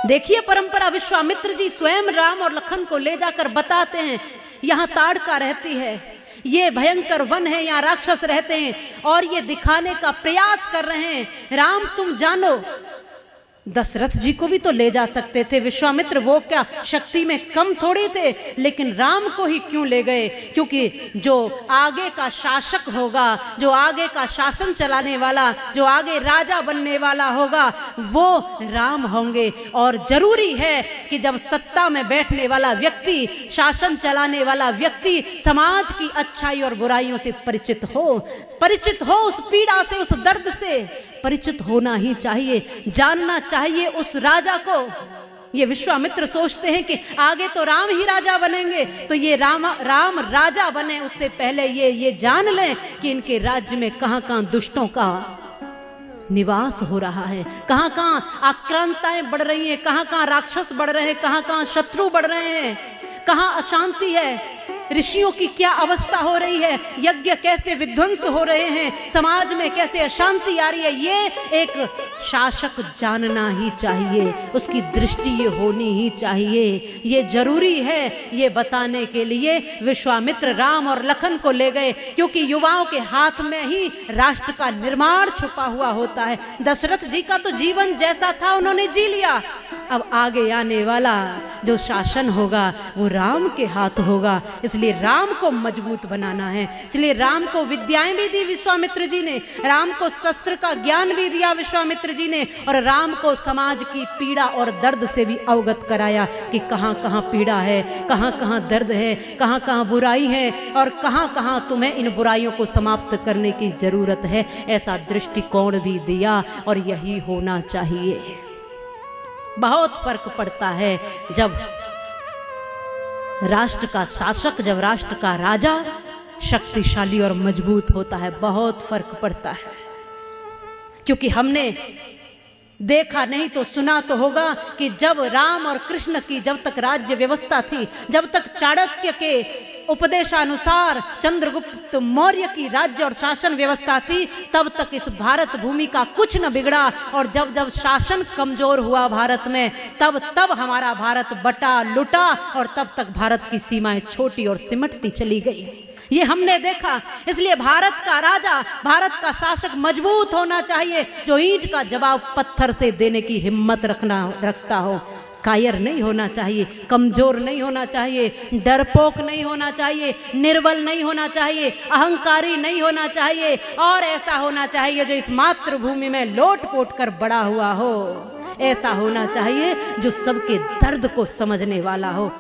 देखिए परंपरा, विश्वामित्र जी स्वयं राम और लखन को ले जाकर बताते हैं यहाँ ताड़का रहती है, ये भयंकर वन है, यहाँ राक्षस रहते हैं, और ये दिखाने का प्रयास कर रहे हैं, राम तुम जानो। दशरथ जी को भी तो ले जा सकते थे विश्वामित्र, वो क्या शक्ति में कम थोड़ी थे, लेकिन राम को ही क्यों ले गए? क्योंकि जो आगे का शासक होगा, जो आगे का शासन चलाने वाला, जो आगे राजा बनने वाला होगा, वो राम होंगे। और जरूरी है कि जब सत्ता में बैठने वाला व्यक्ति, शासन चलाने वाला व्यक्ति समाज की अच्छाई और बुराइयों से परिचित हो, उस पीड़ा से, उस दर्द से परिचित होना ही चाहिए, जानना चाहिए उस राजा को। ये विश्वामित्र सोचते हैं कि आगे तो राम ही राजा बनेंगे, तो ये राम राजा बने उससे पहले ये जान लें कि इनके राज्य में कहां कहां दुष्टों का निवास हो रहा है, कहां कहां आक्रांताएं बढ़ रही हैं, कहां कहां राक्षस बढ़ रहे हैं, कहां कहां शत्रु बढ़ रहे हैं, कहां अशांति है, ऋषियों की क्या अवस्था हो रही है, यज्ञ कैसे विध्वंस हो रहे हैं, समाज में कैसे अशांति आ रही है। ये एक शासक जानना ही चाहिए, उसकी दृष्टि ये होनी ही चाहिए, ये जरूरी है। ये बताने के लिए विश्वामित्र राम और लखन को ले गए, क्योंकि युवाओं के हाथ में ही राष्ट्र का निर्माण छुपा हुआ होता है। दशरथ जी का तो जीवन जैसा था उन्होंने जी लिया, अब आगे आने वाला जो शासन होगा वो राम के हाथ होगा, इसलिए राम को मजबूत बनाना है। इसलिए राम को विद्याएं भी दी विश्वामित्र जी ने, राम को शस्त्र का ज्ञान भी दिया विश्वामित्र जी ने, और राम को समाज की पीड़ा और दर्द से भी अवगत कराया कि कहां कहां पीड़ा है, कहां कहां दर्द है, कहां कहां बुराई है, और कहां कहां तुम्हें इन बुराइयों को समाप्त करने की जरूरत है। ऐसा दृष्टिकोण भी दिया, और यही होना चाहिए। बहुत फर्क पड़ता है जब राष्ट्र का शासक, जब राष्ट्र का राजा शक्तिशाली और मजबूत होता है, बहुत फर्क पड़ता है। क्योंकि हमने देखा नहीं तो सुना तो होगा कि जब राम और कृष्ण की जब तक राज्य व्यवस्था थी, जब तक चाणक्य के उपदेशानुसार चंद्रगुप्त मौर्य की राज्य और शासन व्यवस्था थी, तब तक इस भारत भूमि का कुछ न बिगड़ा। और जब जब शासन कमजोर हुआ भारत में, तब तब हमारा भारत बटा लुटा, और तब तक भारत की सीमाएं छोटी और सिमटती चली गई। ये हमने देखा। इसलिए भारत का राजा, भारत का शासक मजबूत होना चाहिए, जो ईंट का जवाब पत्थर से देने की हिम्मत रखता हो। कायर नहीं होना चाहिए, कमजोर नहीं होना चाहिए, डरपोक नहीं होना चाहिए, निर्बल नहीं होना चाहिए, अहंकारी नहीं होना चाहिए, और ऐसा होना चाहिए जो इस मातृभूमि में लोट पोट कर बड़ा हुआ हो। ऐसा होना चाहिए जो सबके दर्द को समझने वाला हो।